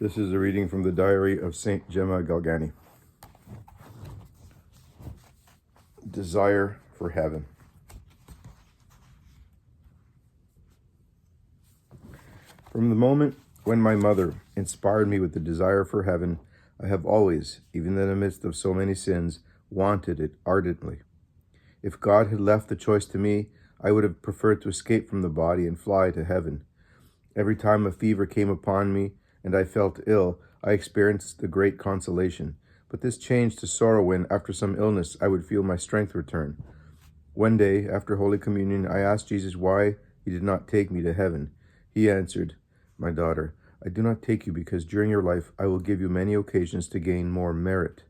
This is a reading from the diary of Saint Gemma Galgani. Desire for heaven. From the moment when my mother inspired me with the desire for heaven, I have always, even in the midst of so many sins, wanted it ardently. If God had left the choice to me, I would have preferred to escape from the body and fly to heaven. Every time a fever came upon me and I felt ill, I experienced a great consolation. But this changed to sorrow when, after some illness, I would feel my strength return. One day, after Holy Communion, I asked Jesus why he did not take me to heaven. He answered, "My daughter, I do not take you because during your life I will give you many occasions to gain more merit,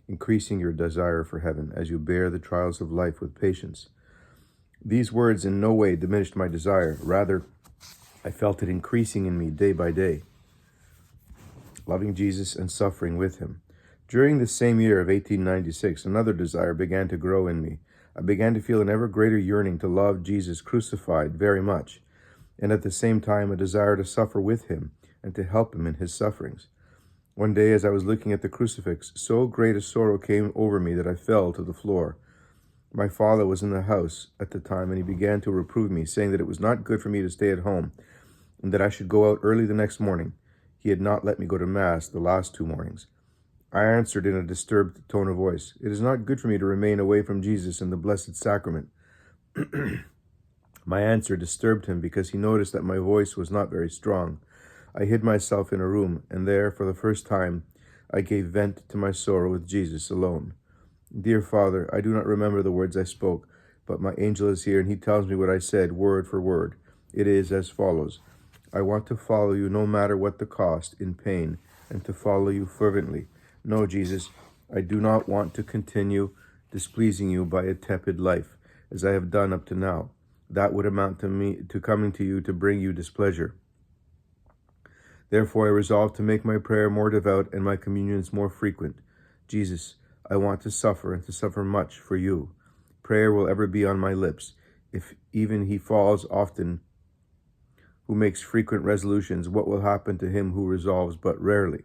increasing your desire for heaven as you bear the trials of life with patience." These words in no way diminished my desire. Rather, I felt it increasing in me day by day, loving Jesus and suffering with him. During this same year of 1896, another desire began to grow in me. I began to feel an ever greater yearning to love Jesus crucified very much, and at the same time a desire to suffer with him and to help him in his sufferings. One day, as I was looking at the crucifix, so great a sorrow came over me that I fell to the floor. My father was in the house at the time, and he began to reprove me, saying that it was not good for me to stay at home, and that I should go out early the next morning. He had not let me go to Mass the last 2 mornings. I answered in a disturbed tone of voice, "It is not good for me to remain away from Jesus and the Blessed Sacrament." My answer disturbed him because he noticed that my voice was not very strong. I hid myself in a room, and there, for the first time, I gave vent to my sorrow with Jesus alone. "Dear Father, I do not remember the words I spoke, but my angel is here, and he tells me what I said, word for word. It is as follows: I want to follow you no matter what the cost, in pain, and to follow you fervently. No, Jesus, I do not want to continue displeasing you by a tepid life, as I have done up to now. That would amount to coming to you to bring you displeasure. Therefore, I resolve to make my prayer more devout and my communions more frequent. Jesus, I want to suffer and to suffer much for you. Prayer will ever be on my lips. If even he falls often, who makes frequent resolutions, what will happen to him who resolves but rarely?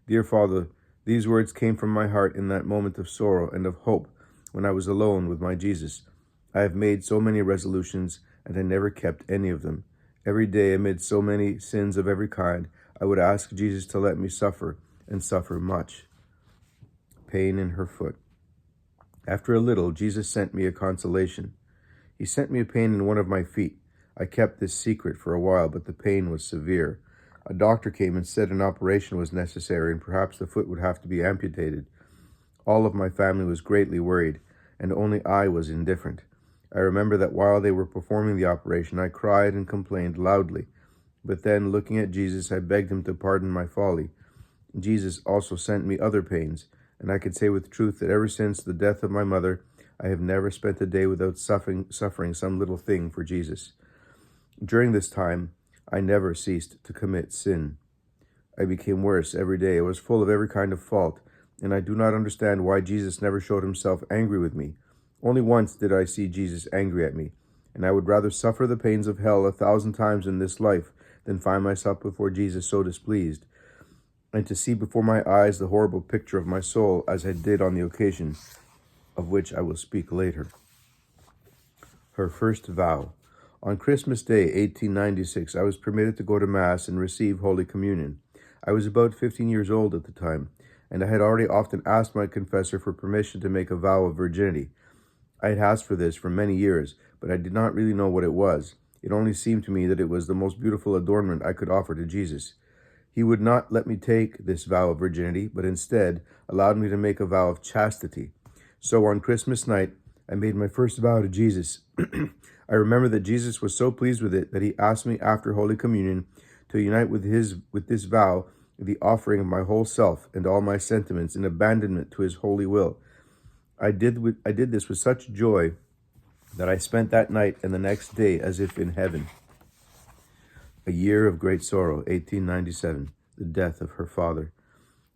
Dear Father, these words came from my heart in that moment of sorrow and of hope when I was alone with my Jesus. I have made so many resolutions, and I never kept any of them. Every day, amid so many sins of every kind, I would ask Jesus to let me suffer, and suffer much." Pain in her foot. After a little, Jesus sent me a consolation. He sent me a pain in one of my feet. I kept this secret for a while, but the pain was severe. A doctor came and said an operation was necessary, and perhaps the foot would have to be amputated. All of my family was greatly worried, and only I was indifferent. I remember that while they were performing the operation, I cried and complained loudly. But then, looking at Jesus, I begged him to pardon my folly. Jesus also sent me other pains, and I can say with truth that ever since the death of my mother, I have never spent a day without suffering some little thing for Jesus. During this time, I never ceased to commit sin. I became worse every day. I was full of every kind of fault, and I do not understand why Jesus never showed himself angry with me. Only once did I see Jesus angry at me, and I would rather suffer the pains of hell 1,000 times in this life than find myself before Jesus so displeased, and to see before my eyes the horrible picture of my soul as I did on the occasion of which I will speak later. Her first vow. On Christmas Day, 1896, I was permitted to go to Mass and receive Holy Communion. I was about 15 years old at the time, and I had already often asked my confessor for permission to make a vow of virginity. I had asked for this for many years, but I did not really know what it was. It only seemed to me that it was the most beautiful adornment I could offer to Jesus. He would not let me take this vow of virginity, but instead allowed me to make a vow of chastity. So on Christmas night, I made my first vow to Jesus. I remember that Jesus was so pleased with it that he asked me after Holy Communion to unite with this vow the offering of my whole self and all my sentiments in abandonment to his holy will. I did this with such joy that I spent that night and the next day as if in heaven. A year of great sorrow, 1897, the death of her father.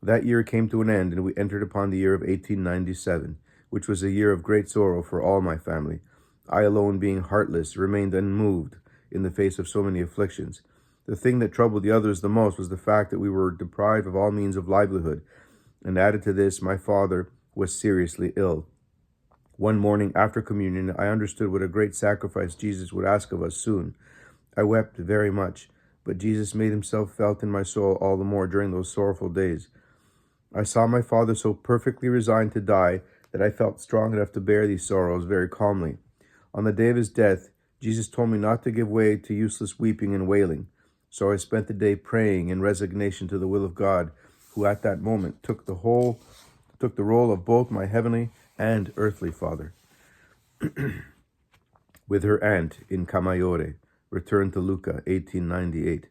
That year came to an end, and we entered upon the year of 1897, which was a year of great sorrow for all my family. I alone, being heartless, remained unmoved in the face of so many afflictions. The thing that troubled the others the most was the fact that we were deprived of all means of livelihood, and added to this, my father was seriously ill. One morning after communion, I understood what a great sacrifice Jesus would ask of us soon. I wept very much, but Jesus made himself felt in my soul all the more during those sorrowful days. I saw my father so perfectly resigned to die that I felt strong enough to bear these sorrows very calmly. On the day of his death, Jesus told me not to give way to useless weeping and wailing. So I spent the day praying in resignation to the will of God, who at that moment took the role of both my heavenly and earthly father. With her aunt in Camaiore, returned to Lucca, 1898.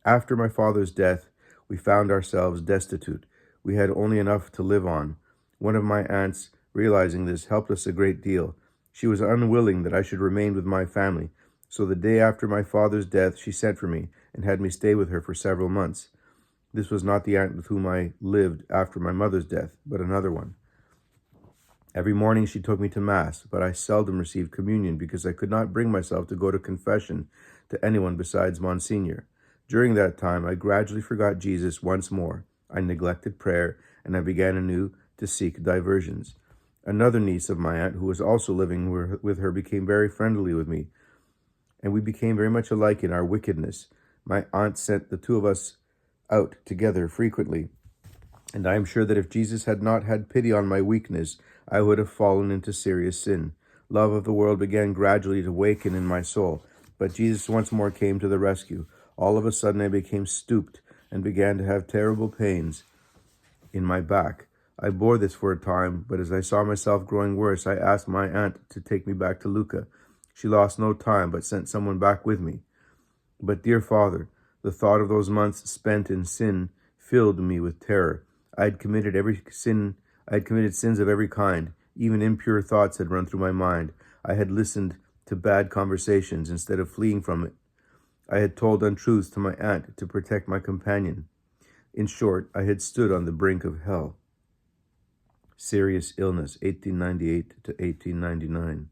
After my father's death, we found ourselves destitute. We had only enough to live on. One of my aunts, realizing this, helped us a great deal. She was unwilling that I should remain with my family, so the day after my father's death, she sent for me and had me stay with her for several months. This was not the aunt with whom I lived after my mother's death, but another one. Every morning she took me to Mass, but I seldom received communion because I could not bring myself to go to confession to anyone besides Monsignor. During that time, I gradually forgot Jesus once more. I neglected prayer, and I began anew to seek diversions. Another niece of my aunt, who was also living with her, became very friendly with me, and we became very much alike in our wickedness. My aunt sent the two of us out together frequently, and I am sure that if Jesus had not had pity on my weakness, I would have fallen into serious sin. Love of the world began gradually to waken in my soul, but Jesus once more came to the rescue. All of a sudden I became stooped and began to have terrible pains in my back. I bore this for a time, but as I saw myself growing worse, I asked my aunt to take me back to Lucca. She lost no time, but sent someone back with me. But, dear Father, the thought of those months spent in sin filled me with terror. I had committed sins of every kind. Even impure thoughts had run through my mind. I had listened to bad conversations instead of fleeing from it. I had told untruths to my aunt to protect my companion. In short, I had stood on the brink of hell. Serious illness, 1898 to 1899.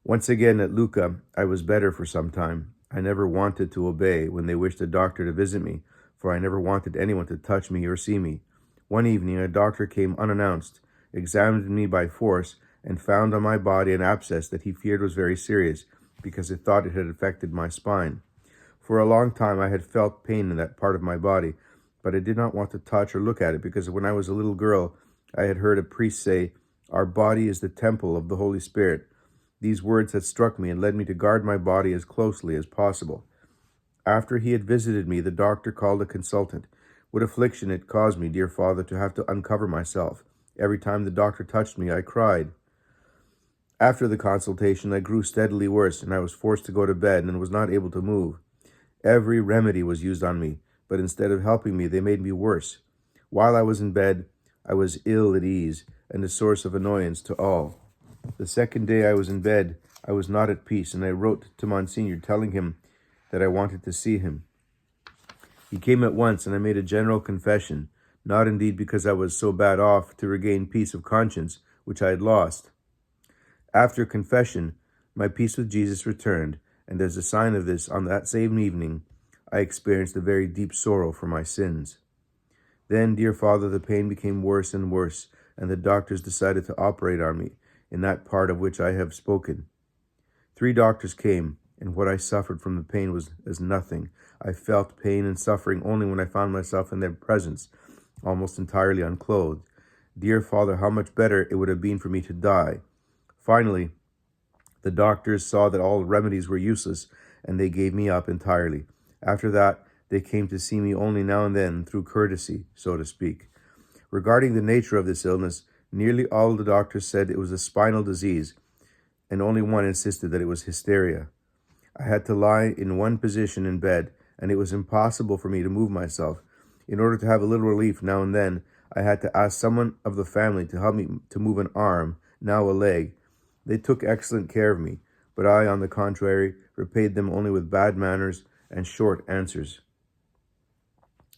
Once again at Lucca, I was better for some time. I never wanted to obey when they wished a doctor to visit me, for I never wanted anyone to touch me or see me. One evening, a doctor came unannounced, examined me by force, and found on my body an abscess that he feared was very serious, because it thought it had affected my spine. For a long time I had felt pain in that part of my body, but I did not want to touch or look at it, because when I was a little girl, I had heard a priest say, "Our body is the temple of the Holy Spirit." These words had struck me and led me to guard my body as closely as possible. After he had visited me, the doctor called a consultant. What affliction it caused me, dear Father, to have to uncover myself. Every time the doctor touched me, I cried. After the consultation, I grew steadily worse, and I was forced to go to bed and was not able to move. Every remedy was used on me, but instead of helping me, they made me worse. While I was in bed, I was ill at ease and a source of annoyance to all. The second day I was in bed, I was not at peace, and I wrote to Monsignor telling him that I wanted to see him. He came at once, and I made a general confession, not indeed because I was so bad off to regain peace of conscience, which I had lost. After confession, my peace with Jesus returned, and as a sign of this, on that same evening, I experienced a very deep sorrow for my sins. Then, dear Father, the pain became worse and worse, and the doctors decided to operate on me, in that part of which I have spoken. 3 doctors came, and what I suffered from the pain was as nothing. I felt pain and suffering only when I found myself in their presence, almost entirely unclothed. Dear Father, how much better it would have been for me to die. Finally, the doctors saw that all remedies were useless, and they gave me up entirely. After that, they came to see me only now and then, through courtesy, so to speak. Regarding the nature of this illness, nearly all the doctors said it was a spinal disease, and only one insisted that it was hysteria. I had to lie in one position in bed, and it was impossible for me to move myself. In order to have a little relief now and then, I had to ask someone of the family to help me to move an arm, now a leg. They took excellent care of me, but I, on the contrary, repaid them only with bad manners and short answers.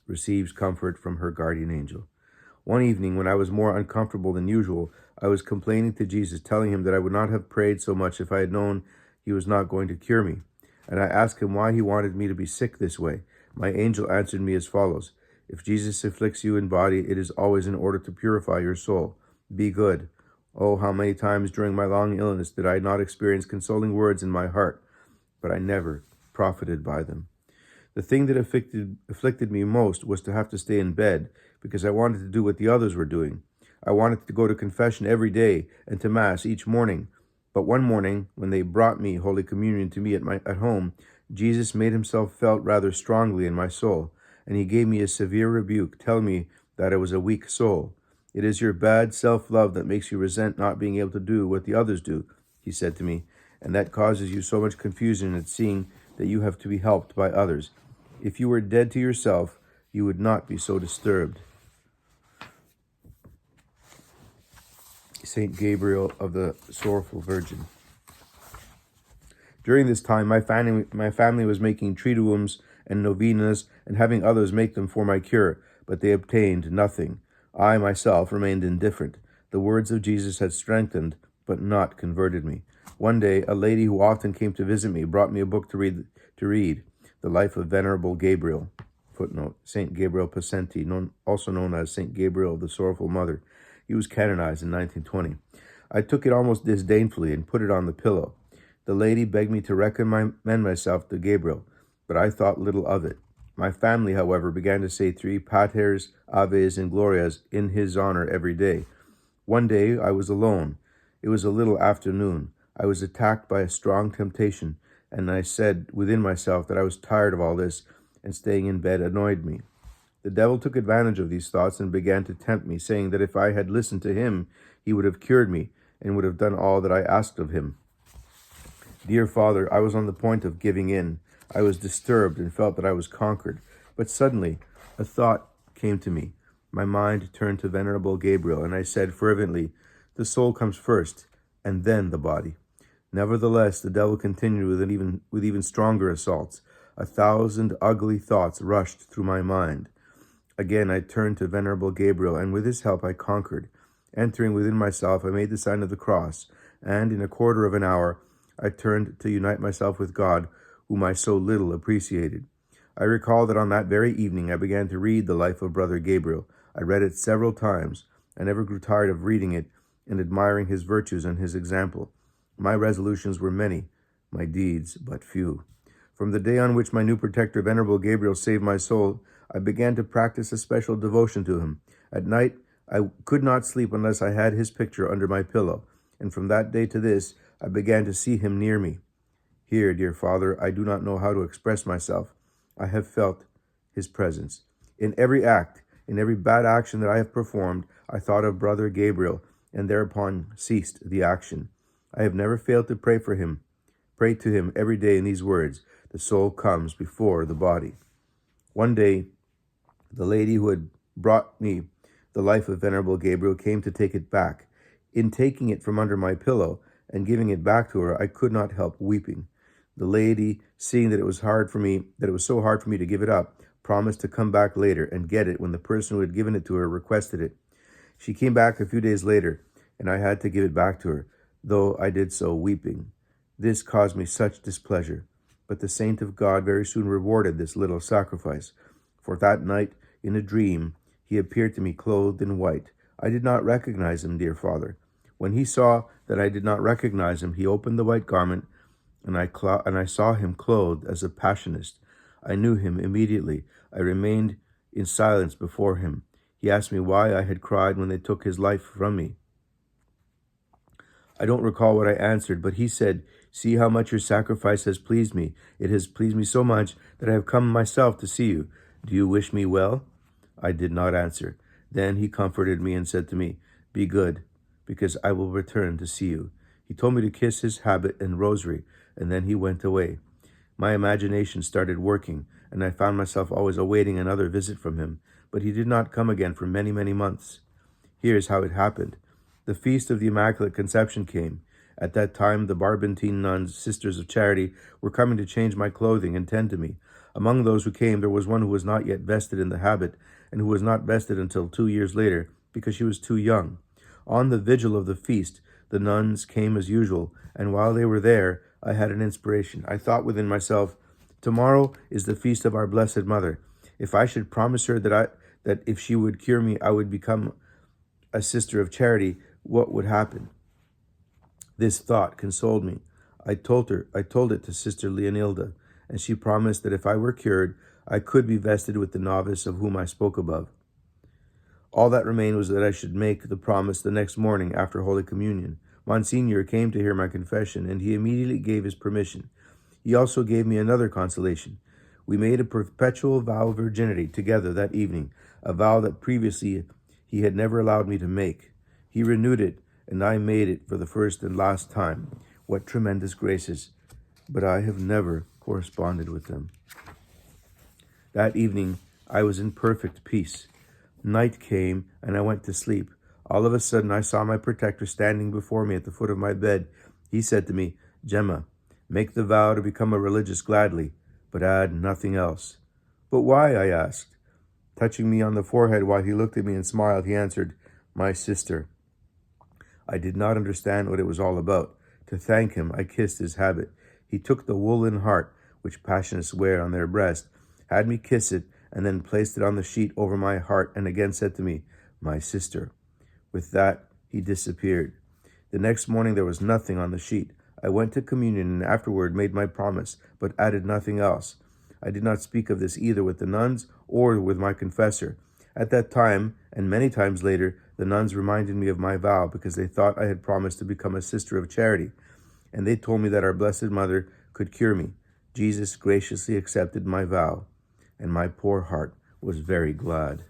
Receives comfort from her guardian angel. One evening, when I was more uncomfortable than usual, I was complaining to Jesus, telling him that I would not have prayed so much if I had known he was not going to cure me. and I asked him why he wanted me to be sick this way. My angel answered me as follows: If Jesus afflicts you in body, it is always in order to purify your soul. Be good. Oh, how many times during my long illness did I not experience consoling words in my heart, but I never profited by them. The thing that afflicted me most was to have to stay in bed because I wanted to do what the others were doing. I wanted to go to confession every day and to Mass each morning. But one morning, when they brought me Holy Communion to me at home, Jesus made himself felt rather strongly in my soul, and he gave me a severe rebuke, telling me that I was a weak soul. It is your bad self-love that makes you resent not being able to do what the others do, he said to me, and that causes you so much confusion at seeing that you have to be helped by others. If you were dead to yourself, you would not be so disturbed. Saint Gabriel of the Sorrowful Virgin. During this time, my family was making triduums and novenas and having others make them for my cure, but they obtained nothing. I myself remained indifferent. The words of Jesus had strengthened, but not converted me. One day, a lady who often came to visit me brought me a book to read, The Life of Venerable Gabriel. Footnote, Saint Gabriel Possenti, also known as Saint Gabriel of the Sorrowful Mother. He was canonized in 1920. I took it almost disdainfully and put it on the pillow. The lady begged me to recommend myself to Gabriel, but I thought little of it. My family, however, began to say 3 Paters, Aves, and Glorias in his honor every day. One day I was alone. It was a little afternoon. I was attacked by a strong temptation, and I said within myself that I was tired of all this, and staying in bed annoyed me. The devil took advantage of these thoughts and began to tempt me, saying that if I had listened to him, he would have cured me and would have done all that I asked of him. Dear Father, I was on the point of giving in. I was disturbed and felt that I was conquered. But suddenly, a thought came to me. My mind turned to Venerable Gabriel, and I said fervently, the soul comes first, and then the body. Nevertheless, the devil continued with even stronger assaults. 1,000 ugly thoughts rushed through my mind. Again, I turned to Venerable Gabriel, and with his help I conquered. Entering within myself, I made the sign of the cross, and in a quarter of an hour, I turned to unite myself with God, whom I so little appreciated. I recall that on that very evening, I began to read the life of Brother Gabriel. I read it several times. I never grew tired of reading it and admiring his virtues and his example. My resolutions were many, my deeds but few. From the day on which my new protector, Venerable Gabriel, saved my soul, I began to practice a special devotion to him. At night, I could not sleep unless I had his picture under my pillow, and from that day to this, I began to see him near me. Here, dear Father, I do not know how to express myself. I have felt his presence. In every act, in every bad action that I have performed, I thought of Brother Gabriel, and thereupon ceased the action. I have never failed to pray to him every day in these words, the soul comes before the body. One day, the lady who had brought me the life of Venerable Gabriel came to take it back. In taking it from under my pillow and giving it back to her, I could not help weeping. The lady, seeing that it was so hard for me to give it up, promised to come back later and get it when the person who had given it to her requested it. She came back a few days later, and I had to give it back to her, though I did so weeping. This caused me such displeasure, but the saint of God very soon rewarded this little sacrifice. For that night, in a dream, he appeared to me clothed in white. I did not recognize him, dear Father. When he saw that I did not recognize him, he opened the white garment, and I saw him clothed as a Passionist. I knew him immediately. I remained in silence before him. He asked me why I had cried when they took his life from me. I don't recall what I answered, but he said, see how much your sacrifice has pleased me. It has pleased me so much that I have come myself to see you. Do you wish me well? I did not answer. Then he comforted me and said to me, be good, because I will return to see you. He told me to kiss his habit and rosary, and then he went away. My imagination started working, and I found myself always awaiting another visit from him, but he did not come again for many, many months. Here's how it happened. The feast of the Immaculate Conception came. At that time, the Barbantine nuns, Sisters of Charity, were coming to change my clothing and tend to me. Among those who came, there was one who was not yet vested in the habit, and who was not vested until 2 years later, because she was too young. On the vigil of the feast, the nuns came as usual, and while they were there, I had an inspiration. I thought within myself, tomorrow is the feast of our Blessed Mother. If I should promise her that if she would cure me, I would become a sister of charity, what would happen? This thought consoled me. I told it to Sister Leonilda, and she promised that if I were cured, I could be vested with the novice of whom I spoke above. All that remained was that I should make the promise the next morning after Holy Communion. Monsignor came to hear my confession, and he immediately gave his permission. He also gave me another consolation. We made a perpetual vow of virginity together that evening, a vow that previously he had never allowed me to make. He renewed it, and I made it for the first and last time. What tremendous graces! But I have never corresponded with them. That evening, I was in perfect peace. Night came, and I went to sleep. All of a sudden, I saw my protector standing before me at the foot of my bed. He said to me, "Gemma, make the vow to become a religious gladly, but add nothing else." "But why?" I asked. Touching me on the forehead while he looked at me and smiled, he answered, "My sister." I did not understand what it was all about. To thank him, I kissed his habit. He took the woolen heart, which Passionists wear on their breast, had me kiss it, and then placed it on the sheet over my heart, and again said to me, "My sister." With that, he disappeared. The next morning there was nothing on the sheet. I went to communion and afterward made my promise, but added nothing else. I did not speak of this either with the nuns or with my confessor. At that time, and many times later, the nuns reminded me of my vow because they thought I had promised to become a sister of charity, and they told me that our Blessed Mother could cure me. Jesus graciously accepted my vow, and my poor heart was very glad.